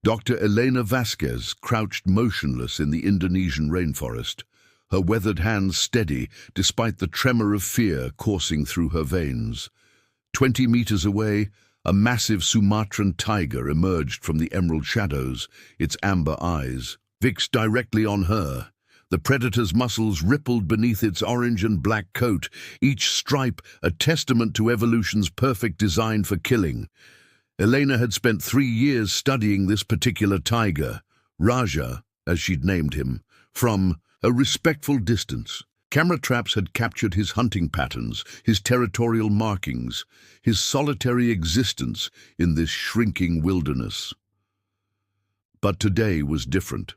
Dr. Elena Vasquez crouched motionless in the Indonesian rainforest, her weathered hands steady despite the tremor of fear coursing through her veins. 20 meters away, a massive Sumatran tiger emerged from the emerald shadows, its amber eyes fixed directly on her. The predator's muscles rippled beneath its orange and black coat, each stripe a testament to evolution's perfect design for killing. Elena had spent 3 years studying this particular tiger, Raja, as she'd named him, from a respectful distance. Camera traps had captured his hunting patterns, his territorial markings, his solitary existence in this shrinking wilderness. But today was different.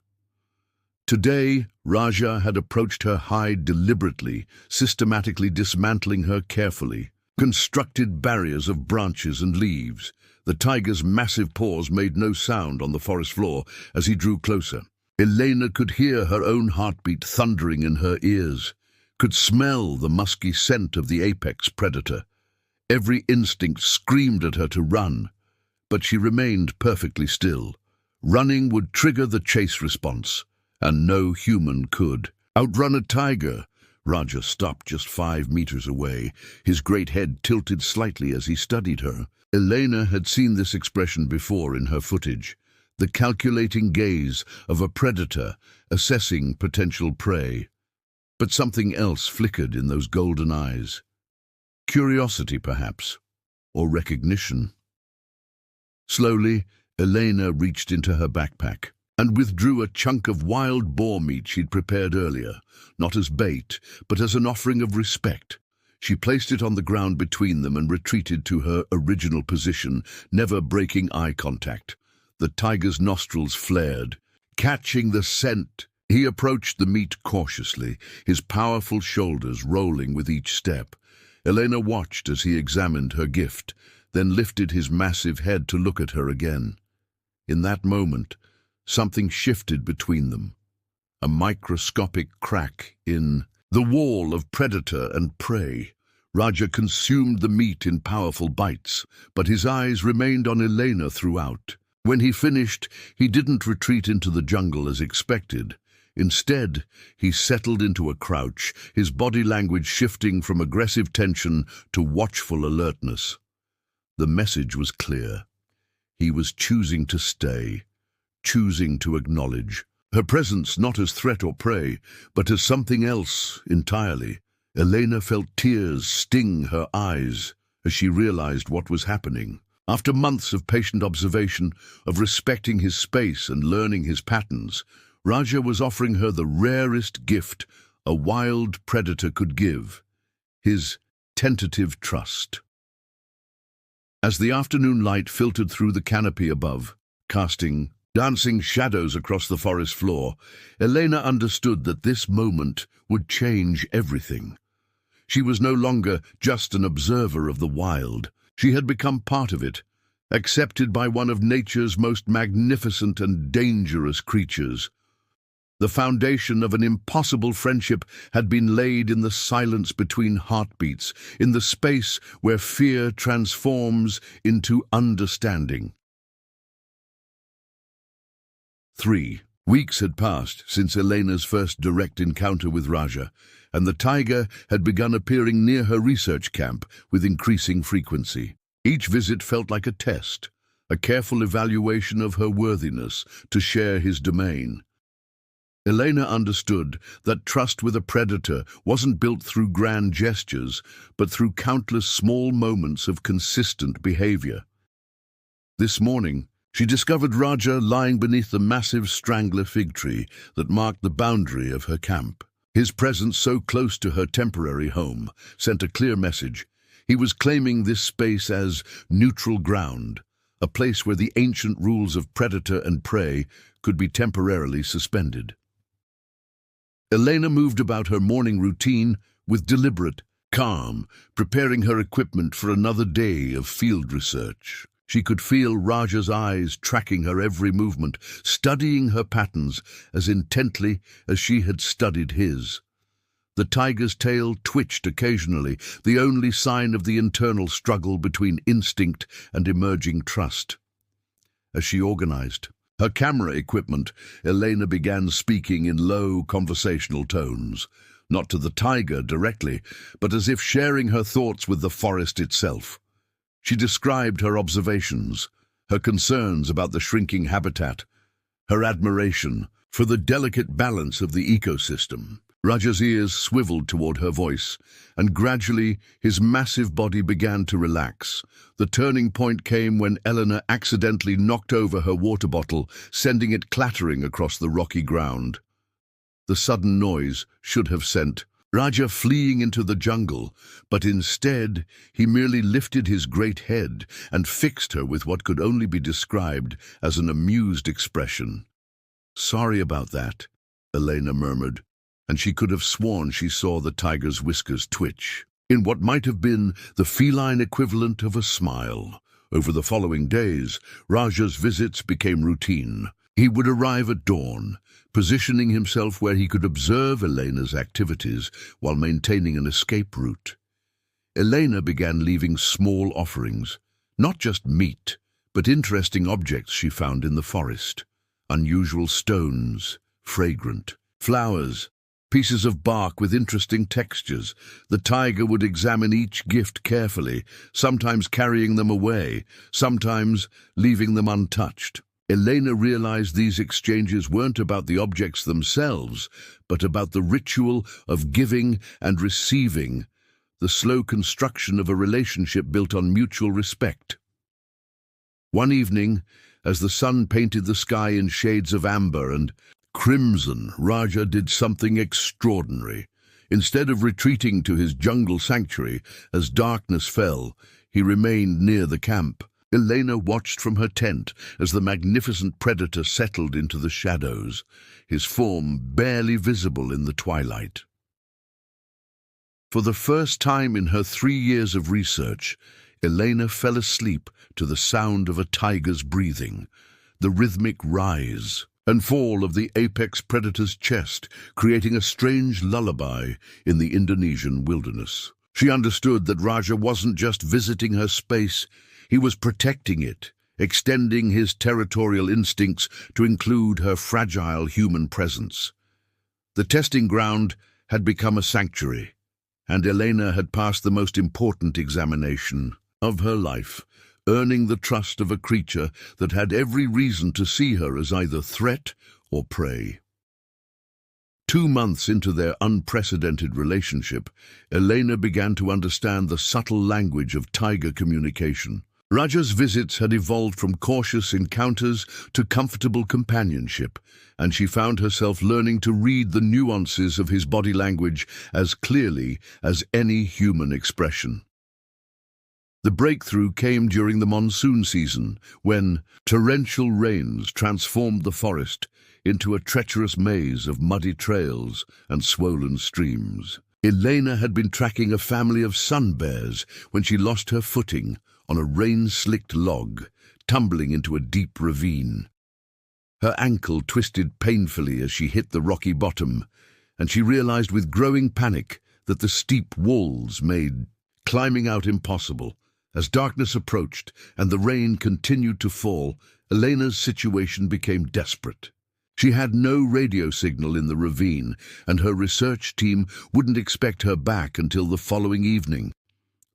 Today, Raja had approached her hide deliberately, systematically dismantling her carefully. Constructed barriers of branches and leaves. The tiger's massive paws made no sound on the forest floor as he drew closer. Elena could hear her own heartbeat thundering in her ears, could smell the musky scent of the apex predator. Every instinct screamed at her to run, but she remained perfectly still. Running would trigger the chase response, and no human could. Outrun a tiger? Raja stopped just 5 meters away, his great head tilted slightly as he studied her. Elena had seen this expression before in her footage, the calculating gaze of a predator assessing potential prey. But something else flickered in those golden eyes. Curiosity, perhaps, or recognition. Slowly, Elena reached into her backpack and withdrew a chunk of wild boar meat she'd prepared earlier, not as bait, but as an offering of respect. She placed it on the ground between them and retreated to her original position, never breaking eye contact. The tiger's nostrils flared. Catching the scent, he approached the meat cautiously, his powerful shoulders rolling with each step. Elena watched as he examined her gift, then lifted his massive head to look at her again. In that moment, something shifted between them. A microscopic crack in the wall of predator and prey. Raja consumed the meat in powerful bites, but his eyes remained on Elena throughout. When he finished, he didn't retreat into the jungle as expected. Instead, he settled into a crouch, his body language shifting from aggressive tension to watchful alertness. The message was clear. He was choosing to stay, choosing to acknowledge her presence not as threat or prey, but as something else entirely. Elena felt tears sting her eyes as she realized what was happening. After months of patient observation, of respecting his space and learning his patterns, Raja was offering her the rarest gift a wild predator could give, his tentative trust. As the afternoon light filtered through the canopy above, casting dancing shadows across the forest floor, Elena understood that this moment would change everything. She was no longer just an observer of the wild. She had become part of it, accepted by one of nature's most magnificent and dangerous creatures. The foundation of an impossible friendship had been laid in the silence between heartbeats, in the space where fear transforms into understanding. 3 weeks had passed since Elena's first direct encounter with Raja, and the tiger had begun appearing near her research camp with increasing frequency. Each visit felt like a test, a careful evaluation of her worthiness to share his domain. Elena understood that trust with a predator wasn't built through grand gestures, but through countless small moments of consistent behavior. This morning, she discovered Raja lying beneath the massive strangler fig tree that marked the boundary of her camp. His presence so close to her temporary home sent a clear message. He was claiming this space as neutral ground, a place where the ancient rules of predator and prey could be temporarily suspended. Elena moved about her morning routine with deliberate calm, preparing her equipment for another day of field research. She could feel Raja's eyes tracking her every movement, studying her patterns as intently as she had studied his. The tiger's tail twitched occasionally, the only sign of the internal struggle between instinct and emerging trust. As she organized, Her camera equipment, Elena began speaking in low conversational tones, not to the tiger directly, but as if sharing her thoughts with the forest itself. She described her observations, her concerns about the shrinking habitat, her admiration for the delicate balance of the ecosystem. Raja's ears swiveled toward her voice, and gradually his massive body began to relax. The turning point came when Eleanor accidentally knocked over her water bottle, sending it clattering across the rocky ground. The sudden noise should have sent Raja fleeing into the jungle, but instead he merely lifted his great head and fixed her with what could only be described as an amused expression. "Sorry about that," Elena murmured, and she could have sworn she saw the tiger's whiskers twitch, in what might have been the feline equivalent of a smile. Over the following days, Raja's visits became routine. He would arrive at dawn, positioning himself where he could observe Elena's activities while maintaining an escape route. Elena began leaving small offerings, not just meat, but interesting objects she found in the forest. Unusual stones, fragrant flowers, pieces of bark with interesting textures. The tiger would examine each gift carefully, sometimes carrying them away, sometimes leaving them untouched. Elena realized these exchanges weren't about the objects themselves, but about the ritual of giving and receiving, the slow construction of a relationship built on mutual respect. One evening, as the sun painted the sky in shades of amber and crimson, Raja did something extraordinary. Instead of retreating to his jungle sanctuary as darkness fell, he remained near the camp. Elena watched from her tent as the magnificent predator settled into the shadows, his form barely visible in the twilight. For the first time in her 3 years of research, Elena fell asleep to the sound of a tiger's breathing, the rhythmic rise and fall of the apex predator's chest, creating a strange lullaby in the Indonesian wilderness. She understood that Raja wasn't just visiting her space, he was protecting it, extending his territorial instincts to include her fragile human presence. The testing ground had become a sanctuary, and Elena had passed the most important examination of her life, earning the trust of a creature that had every reason to see her as either threat or prey. 2 months into their unprecedented relationship, Elena began to understand the subtle language of tiger communication. Raja's visits had evolved from cautious encounters to comfortable companionship, and she found herself learning to read the nuances of his body language as clearly as any human expression. The breakthrough came during the monsoon season, when torrential rains transformed the forest into a treacherous maze of muddy trails and swollen streams. Elena had been tracking a family of sun bears when she lost her footing on a rain-slicked log, tumbling into a deep ravine. Her ankle twisted painfully as she hit the rocky bottom, and she realized with growing panic that the steep walls made climbing out impossible. As darkness approached and the rain continued to fall, Elena's situation became desperate. She had no radio signal in the ravine, and her research team wouldn't expect her back until the following evening.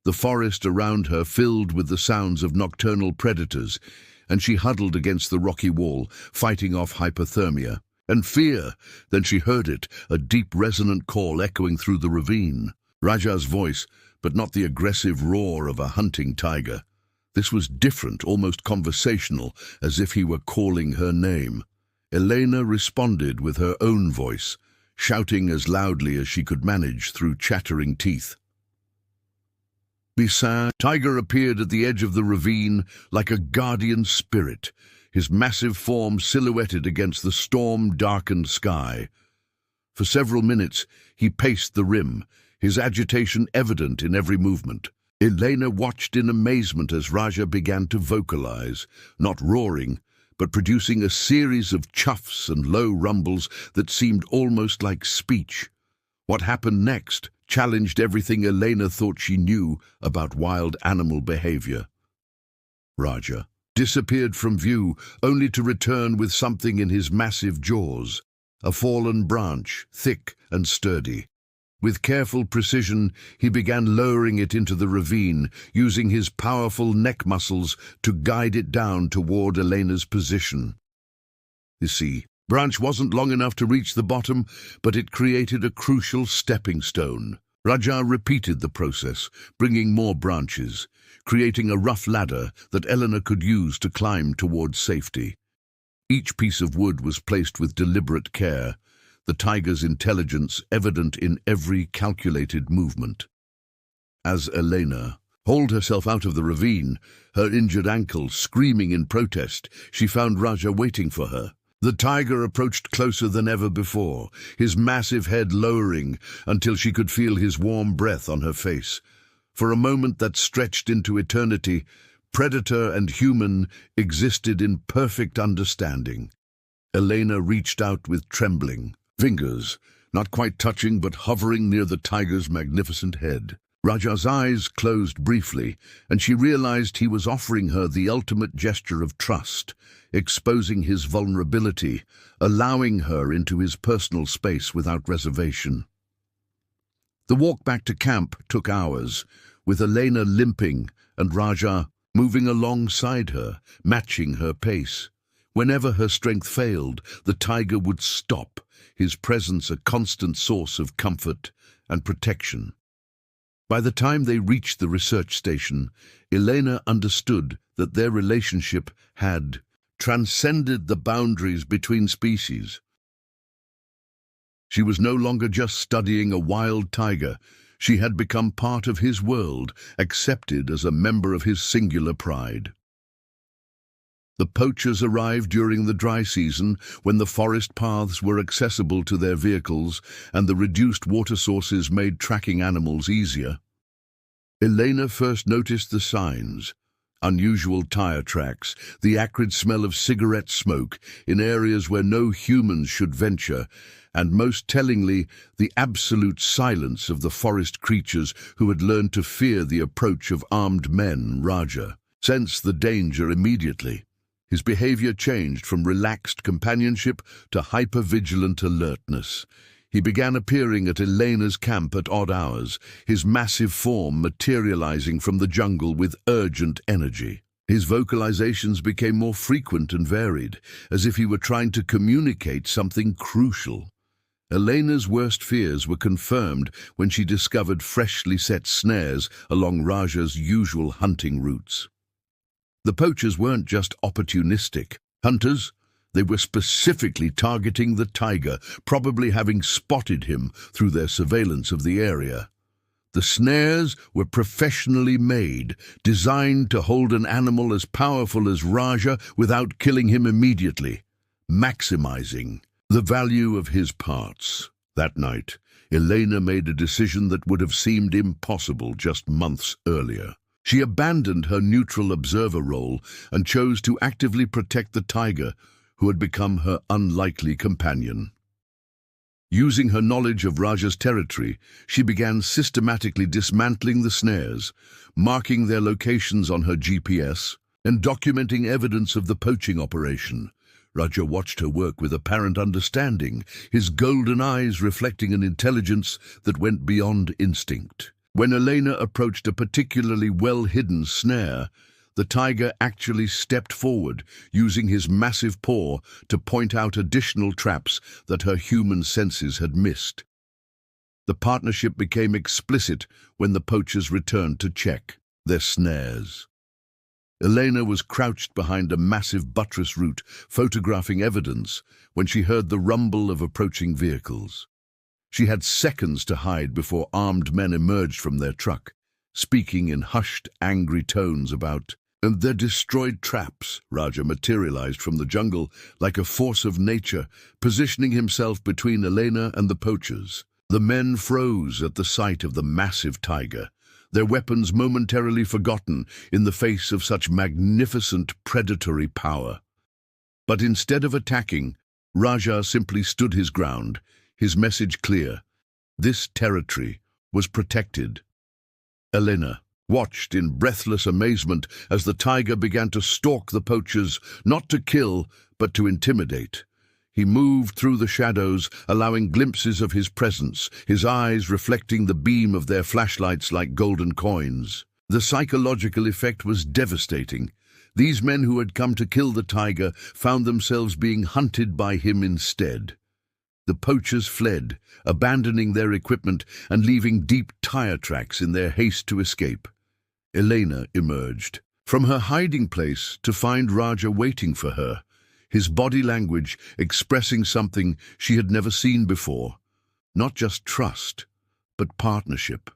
The forest around her filled with the sounds of nocturnal predators, and she huddled against the rocky wall, fighting off hypothermia and fear. Then she heard it, a deep resonant call echoing through the ravine. Raja's voice, but not the aggressive roar of a hunting tiger. This was different, almost conversational, as if he were calling her name. Elena responded with her own voice, shouting as loudly as she could manage through chattering teeth. Bisa. Tiger appeared at the edge of the ravine like a guardian spirit, his massive form silhouetted against the storm-darkened sky. For several minutes he paced the rim, his agitation evident in every movement. Elena watched in amazement as Raja began to vocalize, not roaring, but producing a series of chuffs and low rumbles that seemed almost like speech. What happened next challenged everything Elena thought she knew about wild animal behavior. Raja, disappeared from view, only to return with something in his massive jaws, a fallen branch, thick and sturdy. With careful precision, he began lowering it into the ravine, using his powerful neck muscles to guide it down toward Elena's position. You see, branch wasn't long enough to reach the bottom, but it created a crucial stepping stone. Raja repeated the process, bringing more branches, creating a rough ladder that Elena could use to climb towards safety. Each piece of wood was placed with deliberate care, the tiger's intelligence evident in every calculated movement. As Elena hauled herself out of the ravine, her injured ankle screaming in protest, she found Raja waiting for her. The tiger approached closer than ever before, his massive head lowering until she could feel his warm breath on her face. For a moment that stretched into eternity, predator and human existed in perfect understanding. Elena reached out with trembling fingers, not quite touching but hovering near the tiger's magnificent head. Raja's eyes closed briefly, and she realized he was offering her the ultimate gesture of trust, exposing his vulnerability, allowing her into his personal space without reservation. The walk back to camp took hours, with Elena limping and Raja moving alongside her, matching her pace. Whenever her strength failed, the tiger would stop, his presence a constant source of comfort and protection. By the time they reached the research station, Elena understood that their relationship had transcended the boundaries between species. She was no longer just studying a wild tiger. She had become part of his world, accepted as a member of his singular pride. The poachers arrived during the dry season, when the forest paths were accessible to their vehicles and the reduced water sources made tracking animals easier. Elena first noticed the signs: unusual tire tracks, the acrid smell of cigarette smoke in areas where no humans should venture, and most tellingly, the absolute silence of the forest creatures who had learned to fear the approach of armed men. Raja sensed the danger immediately. His behavior changed from relaxed companionship to hyper-vigilant alertness. He began appearing at Elena's camp at odd hours, his massive form materializing from the jungle with urgent energy. His vocalizations became more frequent and varied, as if he were trying to communicate something crucial. Elena's worst fears were confirmed when she discovered freshly set snares along Raja's usual hunting routes. The poachers weren't just opportunistic hunters. They were specifically targeting the tiger, probably having spotted him through their surveillance of the area. The snares were professionally made, designed to hold an animal as powerful as Raja without killing him immediately, maximizing the value of his parts. That night, Elena made a decision that would have seemed impossible just months earlier. She abandoned her neutral observer role and chose to actively protect the tiger, who had become her unlikely companion. Using her knowledge of Raja's territory, she began systematically dismantling the snares, marking their locations on her GPS, and documenting evidence of the poaching operation. Raja watched her work with apparent understanding, his golden eyes reflecting an intelligence that went beyond instinct. When Elena approached a particularly well-hidden snare, the tiger actually stepped forward, using his massive paw to point out additional traps that her human senses had missed. The partnership became explicit when the poachers returned to check their snares. Elena was crouched behind a massive buttress root, photographing evidence, when she heard the rumble of approaching vehicles. She had seconds to hide before armed men emerged from their truck, speaking in hushed, angry tones about their destroyed traps. Raja materialized from the jungle like a force of nature, positioning himself between Elena and the poachers. The men froze at the sight of the massive tiger, their weapons momentarily forgotten in the face of such magnificent predatory power. But instead of attacking, Raja simply stood his ground, his message clear: this territory was protected. Elena watched in breathless amazement as the tiger began to stalk the poachers, not to kill, but to intimidate. He moved through the shadows, allowing glimpses of his presence, his eyes reflecting the beam of their flashlights like golden coins. The psychological effect was devastating. These men who had come to kill the tiger found themselves being hunted by him instead. The poachers fled, abandoning their equipment and leaving deep tire tracks in their haste to escape. Elena emerged from her hiding place to find Raja waiting for her, his body language expressing something she had never seen before, not just trust, but partnership.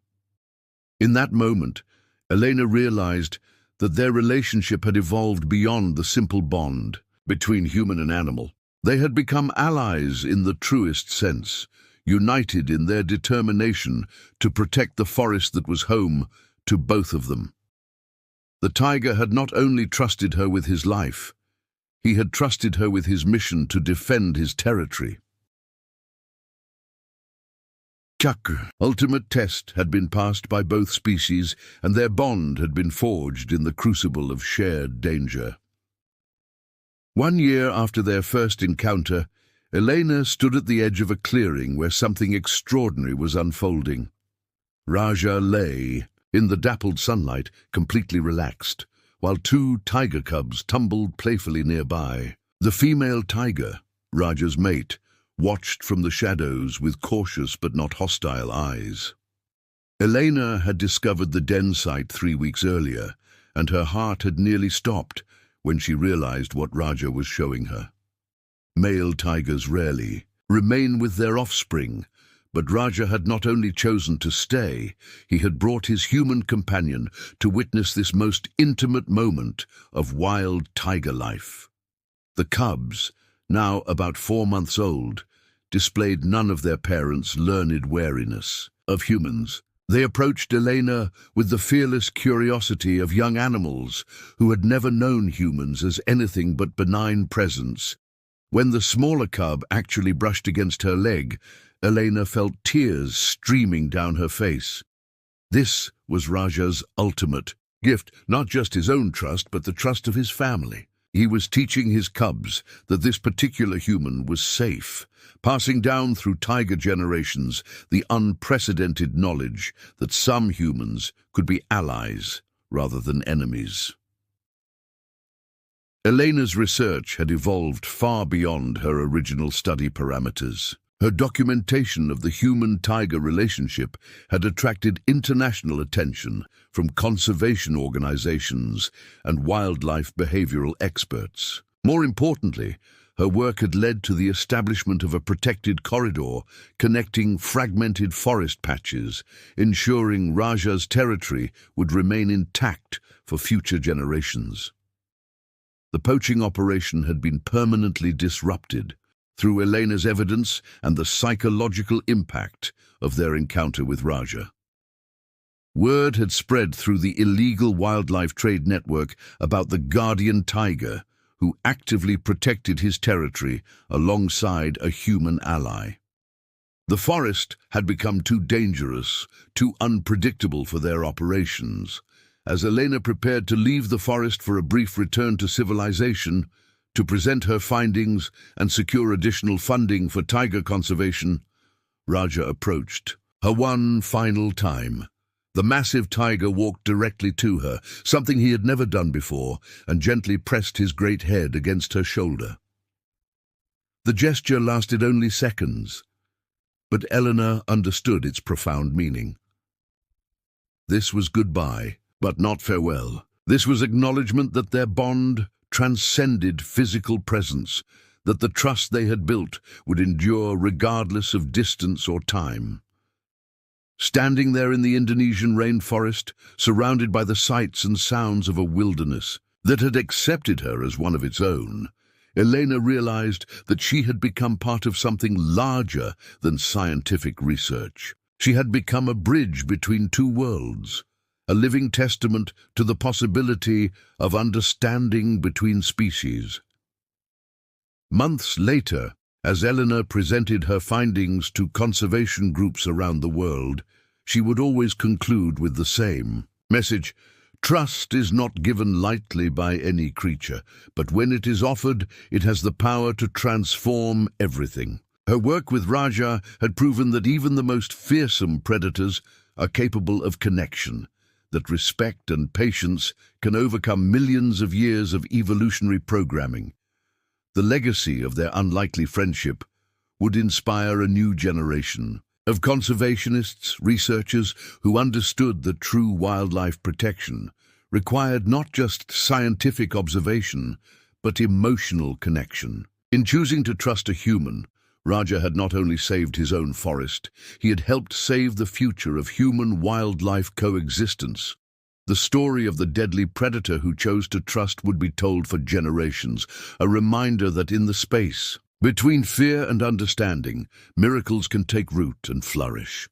In that moment, Elena realized that their relationship had evolved beyond the simple bond between human and animal. They had become allies in the truest sense, united in their determination to protect the forest that was home to both of them. The tiger had not only trusted her with his life, he had trusted her with his mission to defend his territory. Chakra, ultimate test, had been passed by both species, and their bond had been forged in the crucible of shared danger. 1 year after their first encounter, Elena stood at the edge of a clearing where something extraordinary was unfolding. Raja lay in the dappled sunlight, completely relaxed, while 2 tiger cubs tumbled playfully nearby. The female tiger, Raja's mate, watched from the shadows with cautious but not hostile eyes. Elena had discovered the den site 3 weeks earlier, and her heart had nearly stopped when she realized what Raja was showing her. Male tigers rarely remain with their offspring, but Raja had not only chosen to stay, he had brought his human companion to witness this most intimate moment of wild tiger life. The cubs, now about 4 months old, displayed none of their parents' learned wariness of humans. They approached Elena with the fearless curiosity of young animals who had never known humans as anything but benign presence. When the smaller cub actually brushed against her leg, Elena felt tears streaming down her face. This was Raja's ultimate gift, not just his own trust, but the trust of his family. He was teaching his cubs that this particular human was safe, passing down through tiger generations the unprecedented knowledge that some humans could be allies rather than enemies. Elena's research had evolved far beyond her original study parameters. Her documentation of the human-tiger relationship had attracted international attention from conservation organizations and wildlife behavioral experts. More importantly, her work had led to the establishment of a protected corridor connecting fragmented forest patches, ensuring Raja's territory would remain intact for future generations. The poaching operation had been permanently disrupted through Elena's evidence and the psychological impact of their encounter with Raja. Word had spread through the illegal wildlife trade network about the guardian tiger who actively protected his territory alongside a human ally. The forest had become too dangerous, too unpredictable for their operations. As Elena prepared to leave the forest for a brief return to civilization, to present her findings and secure additional funding for tiger conservation, Raja approached her one final time. The massive tiger walked directly to her, something he had never done before, and gently pressed his great head against her shoulder. The gesture lasted only seconds, but Elena understood its profound meaning. This was goodbye, but not farewell. This was acknowledgement that their bond transcended physical presence, that the trust they had built would endure regardless of distance or time. Standing there in the Indonesian rainforest, surrounded by the sights and sounds of a wilderness that had accepted her as one of its own, Elena realized that she had become part of something larger than scientific research. She had become a bridge between two worlds, a living testament to the possibility of understanding between species. Months later, as Eleanor presented her findings to conservation groups around the world, she would always conclude with the same: Message: trust is not given lightly by any creature, but when it is offered, it has the power to transform everything. Her work with Raja had proven that even the most fearsome predators are capable of connection, that respect and patience can overcome millions of years of evolutionary programming. The legacy of their unlikely friendship would inspire a new generation of conservationists, researchers who understood that true wildlife protection required not just scientific observation, but emotional connection. In choosing to trust a human, Raja had not only saved his own forest, he had helped save the future of human-wildlife coexistence. The story of the deadly predator who chose to trust would be told for generations, a reminder that in the space between fear and understanding, miracles can take root and flourish.